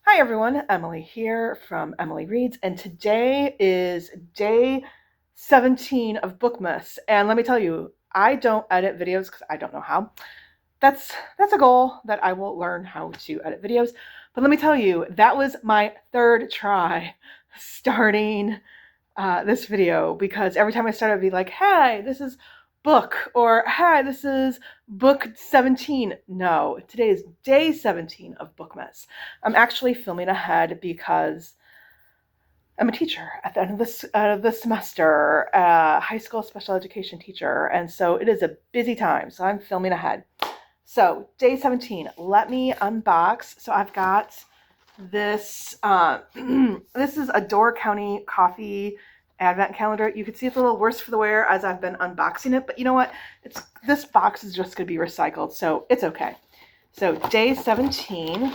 Hi everyone, Emily here from Emily Reads, and today is day 17 of Bookmas. And let me tell you, I don't edit videos because I don't know how. That's a goal that I will learn how to edit videos. But let me tell you, that was my third try starting this video because every time I start, I'd be like, hey, this is book, or hey, this is book 17. No, today is day 17 of Bookmas. I'm actually filming ahead because I'm a teacher at the end of the semester, high school special education teacher, and so it is a busy time, so I'm filming ahead. So day 17, let me unbox. So I've got this, this is a Door County Coffee advent calendar. You can see it's a little worse for the wear as I've been unboxing it, but you know what? This box is just going to be recycled, so it's okay. So day 17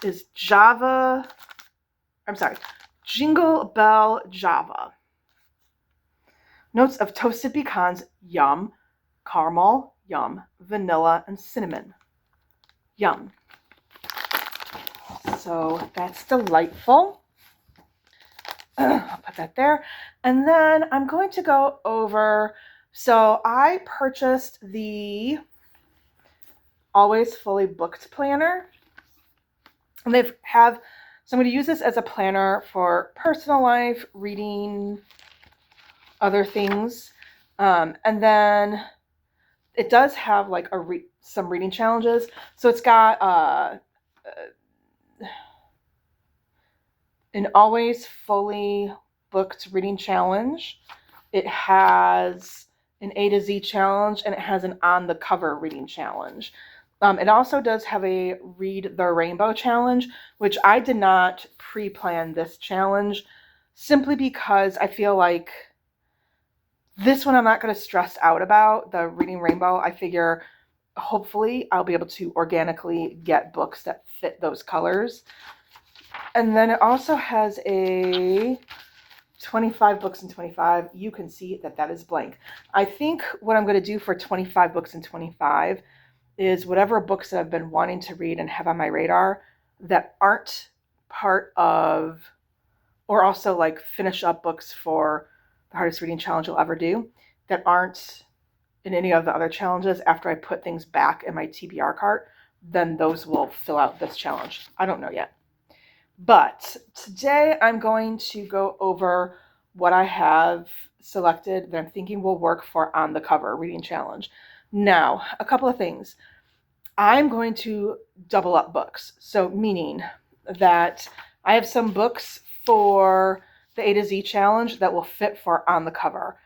is Jingle Bell Java. Notes of toasted pecans, yum. Caramel, yum. Vanilla and cinnamon, yum. So that's delightful. I'll put that there. And then I'm going to go over, so I purchased the Always Fully Booked planner. And so I'm going to use this as a planner for personal life, reading, other things. And then it does have like some reading challenges. So it's got an Always Fully Booked reading challenge. It has an A to Z challenge, and it has an on the cover reading challenge. It also does have a Read the Rainbow challenge, which I did not pre-plan this challenge simply because I feel like this one I'm not going to stress out about, the Reading Rainbow. I figure hopefully I'll be able to organically get books that fit those colors. And then it also has a 25 books in 25. You can see that is blank. I think what I'm going to do for 25 books in 25 is whatever books that I've been wanting to read and have on my radar that aren't part of, or also like finish up books for the hardest reading challenge you'll ever do that aren't in any of the other challenges. After I put things back in my TBR cart, then those will fill out this challenge. I don't know yet. But today I'm going to go over what I have selected that I'm thinking will work for on the cover reading challenge. Now, a couple of things. I'm going to double up books. So meaning that I have some books for the A to Z challenge that will fit for on the cover.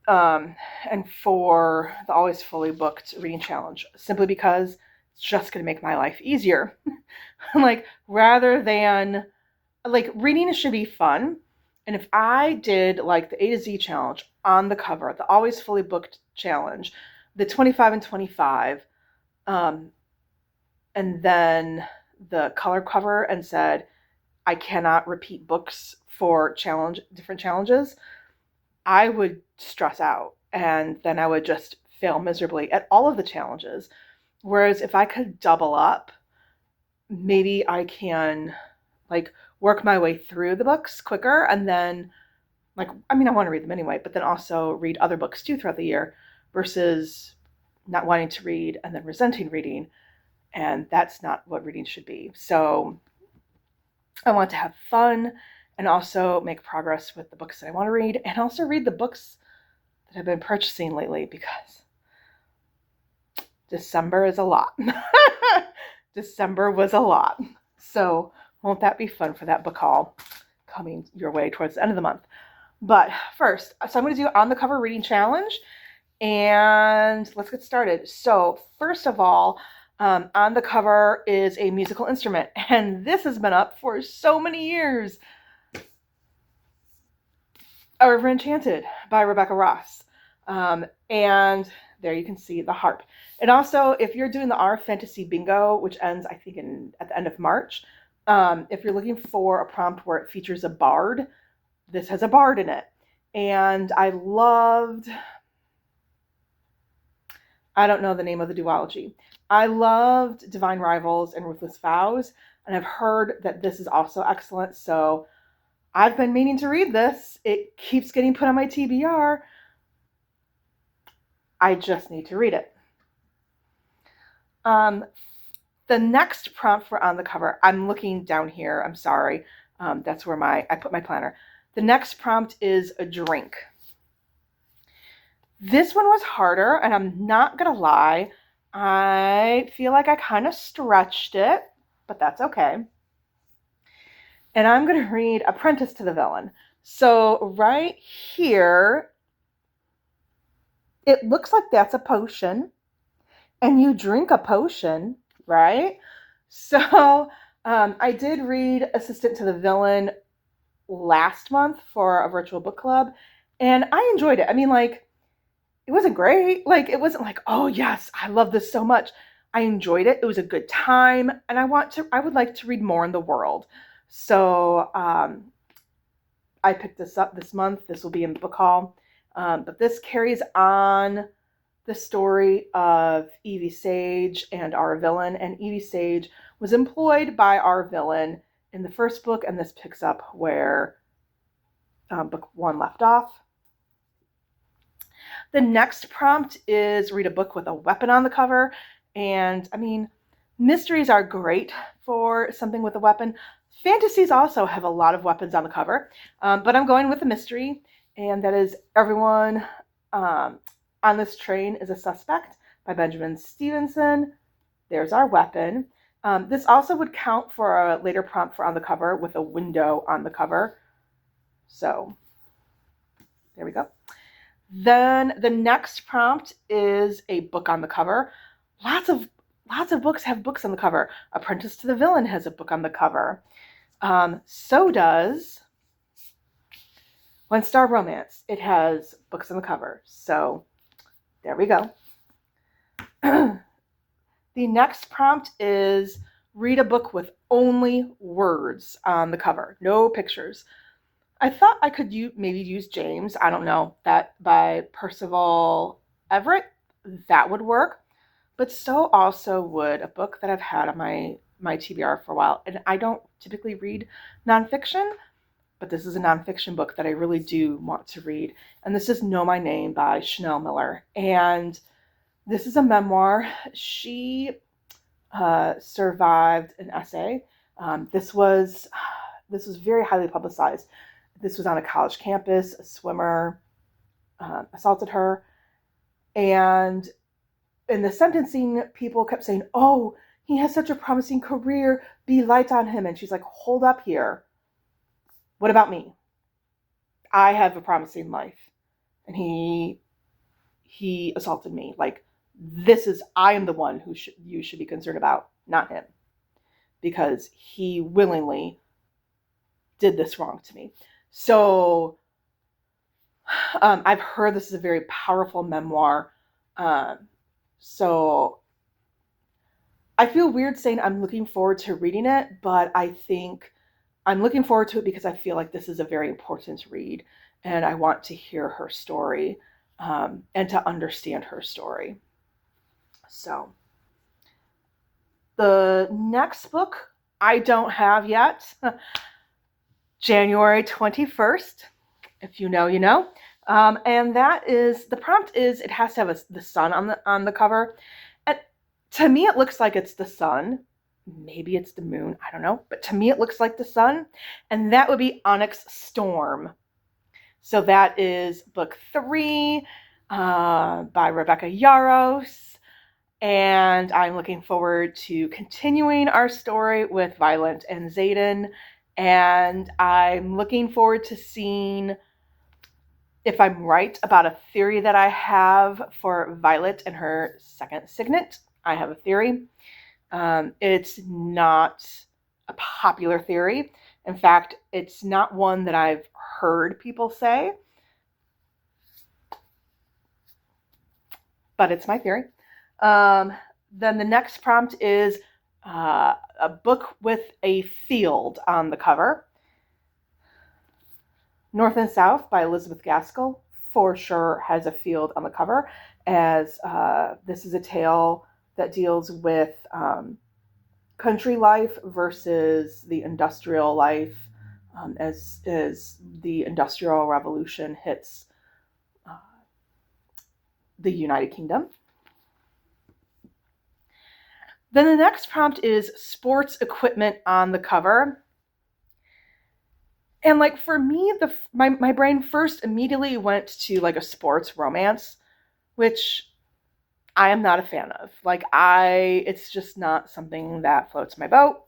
And for the Always Fully Booked reading challenge, simply because it's just going to make my life easier. Like, rather than, like, reading should be fun. And if I did like the A to Z challenge on the cover, the Always Fully Booked challenge, the 25 and 25, and then the color cover, and said, I cannot repeat books for different challenges, I would stress out and then I would just fail miserably at all of the challenges. Whereas if I could double up, maybe I can like work my way through the books quicker, and then I want to read them anyway, but then also read other books too throughout the year versus not wanting to read and then resenting reading. And that's not what reading should be. So I want to have fun and also make progress with the books that I want to read, and also read the books that I've been purchasing lately because December is a lot. December was a lot. So won't that be fun for that book haul coming your way towards the end of the month? But first, so I'm going to do on the cover reading challenge, and let's get started. So first of all, on the cover is a musical instrument, and this has been up for so many years. A River Enchanted by Rebecca Ross. And there you can see the harp. And also, if you're doing the Our Fantasy Bingo, which ends, I think, at the end of March, if you're looking for a prompt where it features a bard, this has a bard in it. And I loved I don't know the name of the duology. I loved Divine Rivals and Ruthless Vows, and I've heard that this is also excellent, so I've been meaning to read this. It keeps getting put on my TBR. I just need to read it. The next prompt for on the cover, I'm looking down here, I'm sorry. That's where I put my planner. The next prompt is a drink. This one was harder, and I'm not gonna lie, I feel like I kind of stretched it, but that's okay. And I'm gonna read Apprentice to the Villain. So right here, it looks like that's a potion, and you drink a potion, right? So I did read Assistant to the Villain last month for a virtual book club, and I enjoyed it. I mean, like, it wasn't great. Like, it wasn't like, oh yes, I love this so much. I enjoyed it. It was a good time, and I would like to read more in the world. So I picked this up this month. This will be in book haul. But this carries on the story of Evie Sage and our villain. And Evie Sage was employed by our villain in the first book, and this picks up where book 1 left off. The next prompt is read a book with a weapon on the cover. And I mean, mysteries are great for something with a weapon. Fantasies also have a lot of weapons on the cover, but I'm going with a mystery, and that is Everyone on This Train is a Suspect by Benjamin Stevenson. There's our weapon. This also would count for a later prompt for on the cover with a window on the cover. So there we go. Then the next prompt is a book on the cover. Lots of books have books on the cover. Apprentice to the Villain has a book on the cover. So does One Star Romance. It has books on the cover. So there we go. The next prompt is read a book with only words on the cover, no pictures. I thought I could maybe use James, I don't know, that by Percival Everett, that would work. But so also would a book that I've had on my TBR for a while. And I don't typically read nonfiction, but this is a nonfiction book that I really do want to read. And this is Know My Name by Chanel Miller. And this is a memoir. She survived an essay. This was very highly publicized. This was on a college campus. A swimmer assaulted her. And in the sentencing, people kept saying, oh, he has such a promising career. Be light on him. And she's like, hold up here. What about me? I have a promising life. And he assaulted me. Like, I am the one you should be concerned about, not him. Because he willingly did this wrong to me. So I've heard this is a very powerful memoir. So I feel weird saying I'm looking forward to reading it, but I think I'm looking forward to it because I feel like this is a very important read, and I want to hear her story and to understand her story. So the next book I don't have yet. January 21st. If you know, you know. And that is, the prompt is, it has to have the sun on the cover. And to me, it looks like it's the sun. Maybe it's the moon. I don't know. But to me, it looks like the sun. And that would be Onyx Storm. So that is book 3 by Rebecca Yarros. And I'm looking forward to continuing our story with Violet and Xaden. And I'm looking forward to seeing if I'm right about a theory that I have for Violet and her second signet. I have a theory. It's not a popular theory. In fact, it's not one that I've heard people say. But it's my theory. Then the next prompt is a book with a field on the cover. North and South by Elizabeth Gaskell. for sure has a field on the cover, as this is a tale that deals with country life versus the industrial life, as the Industrial Revolution hits uh, the United Kingdom. Then the next prompt is sports equipment on the cover. And like for me, my brain first immediately went to like a sports romance, which I am not a fan of. It's just not something that floats my boat.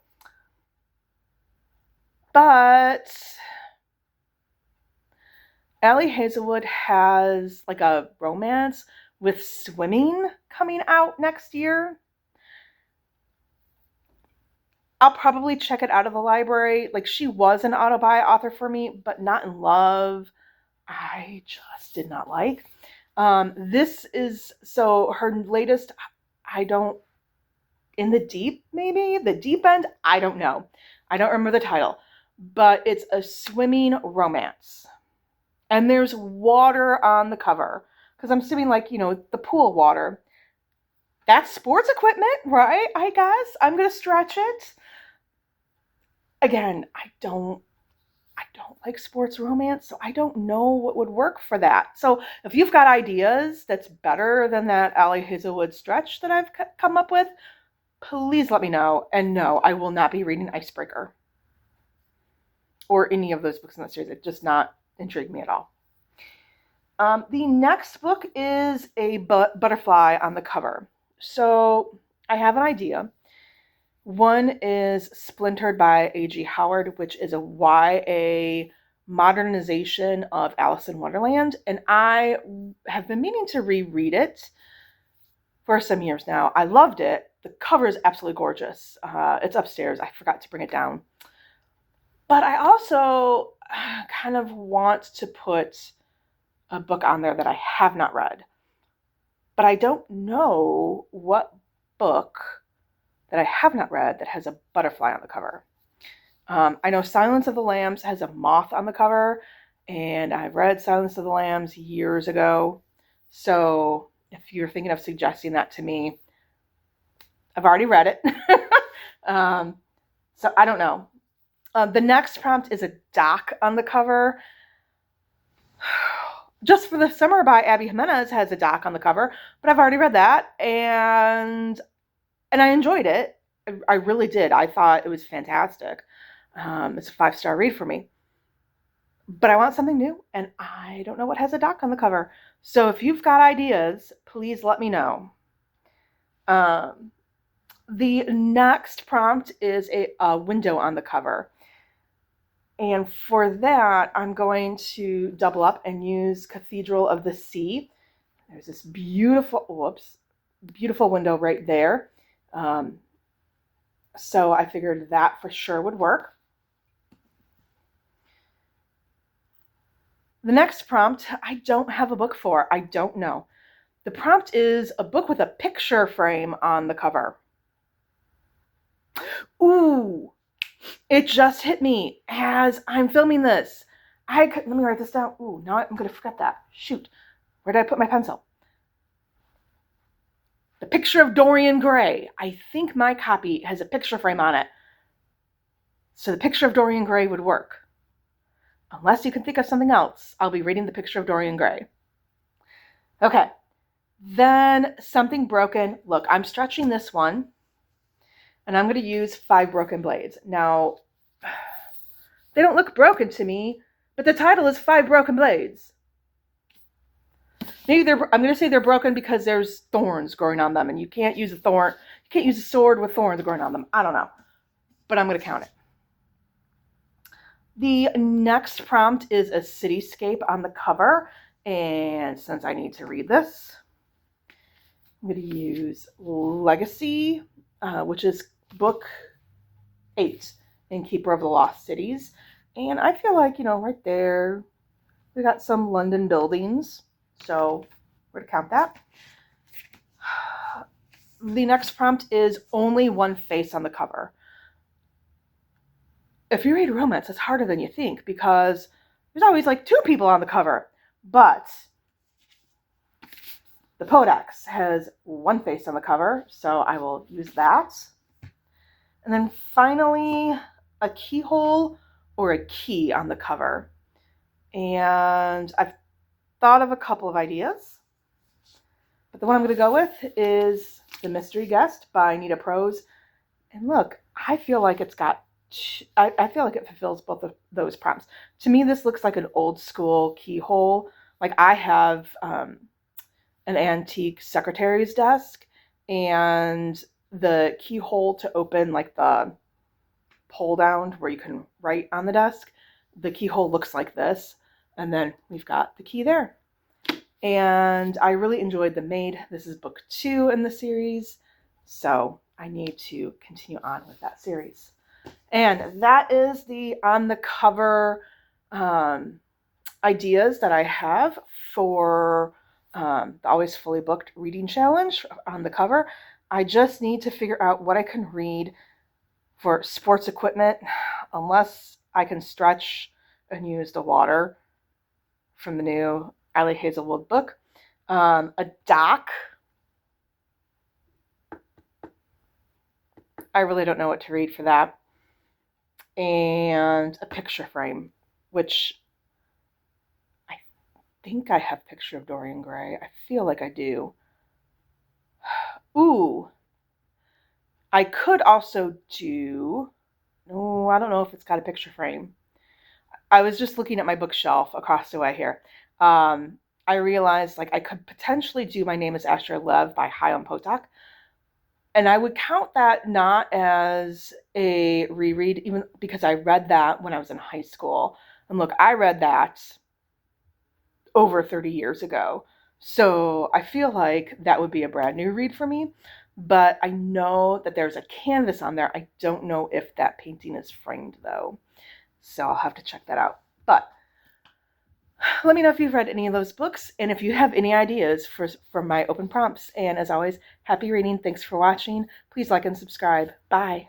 But Allie Hazelwood has like a romance with swimming coming out next year. I'll probably check it out of the library. Like, she was an auto-buy author for me, but Not in Love, I just did not like. This is, so her latest, In the Deep, maybe? The Deep End? I don't know. I don't remember the title. But it's a swimming romance. And there's water on the cover. Because I'm assuming, the pool water. That's sports equipment, right? I guess. I'm going to stretch it. Again, I don't like sports romance, so I don't know what would work for that. So if you've got ideas that's better than that Allie Hazelwood stretch that I've come up with, please let me know. And no, I will not be reading Icebreaker or any of those books in that series. It just not intrigued me at all. The next book is a butterfly on the cover. So I have an idea. One is Splintered by A.G. Howard, which is a YA modernization of Alice in Wonderland. And I have been meaning to reread it for some years now. I loved it. The cover is absolutely gorgeous. It's upstairs. I forgot to bring it down. But I also kind of want to put a book on there that I have not read. But I don't know what book that I have not read that has a butterfly on the cover. I know Silence of the Lambs has a moth on the cover, and I read Silence of the Lambs years ago. So if you're thinking of suggesting that to me, I've already read it. So I don't know. The next prompt is a doc on the cover. Just for the Summer by Abby Jimenez has a doc on the cover, but I've already read that, and I enjoyed it. I really did. I thought it was fantastic. It's a 5-star read for me. But I want something new, and I don't know what has a doc on the cover. So if you've got ideas, please let me know. The next prompt is a window on the cover. And for that, I'm going to double up and use Cathedral of the Sea. There's this beautiful window right there. So I figured that for sure would work. The next prompt, I don't have a book for. I don't know. The prompt is a book with a picture frame on the cover. Ooh, it just hit me as I'm filming this. Let me write this down. Ooh, now I'm going to forget that. Shoot, where did I put my pencil? The Picture of Dorian Gray. I think my copy has a picture frame on it. So the Picture of Dorian Gray would work. Unless you can think of something else, I'll be reading The Picture of Dorian Gray. Okay. Then Something Broken. Look, I'm stretching this one, and I'm going to use 5 Broken Blades. Now, they don't look broken to me, but the title is 5 Broken Blades. Maybe I'm going to say they're broken because there's thorns growing on them, and you can't use a sword with thorns growing on them. I don't know, but I'm going to count it. The next prompt is a cityscape on the cover, and since I need to read this, I'm going to use Legacy, which is book 8 in Keeper of the Lost Cities. And I feel like, right there, we got some London buildings. So we're going to count that. The next prompt is only one face on the cover. If you read romance, it's harder than you think because there's always 2 people on the cover. But The Podex has one face on the cover, so I will use that. And then finally, a keyhole or a key on the cover. And I've thought of a couple of ideas, but the one I'm going to go with is The Mystery Guest by Nita Prose. And look, I feel like it's got, I feel like it fulfills both of those prompts. To me, this looks like an old school keyhole. Like I have an antique secretary's desk, and the keyhole to open like the pull down where you can write on the desk, the keyhole looks like this. And then we've got the key there. And I really enjoyed The Maid. This is book 2 in the series, so I need to continue on with that series. And that is the on the cover ideas that I have for the Always Fully Booked reading challenge on the cover. I just need to figure out what I can read for sports equipment, unless I can stretch and use the water from the new Allie Hazelwood book. A dock. I really don't know what to read for that. And a picture frame, which I think I have a picture of Dorian Gray. I feel like I do. Ooh. I could also do, no, I don't know if it's got a picture frame. I was just looking at my bookshelf across the way here. I realized like I could potentially do My Name is Asher Lev by Chaim Potok. And I would count that not as a reread, even because I read that when I was in high school. And look, I read that over 30 years ago. So I feel like that would be a brand new read for me. But I know that there's a canvas on there. I don't know if that painting is framed though. So I'll have to check that out. But let me know if you've read any of those books and if you have any ideas for my open prompts. And as always, happy reading. Thanks for watching. Please like and subscribe. Bye.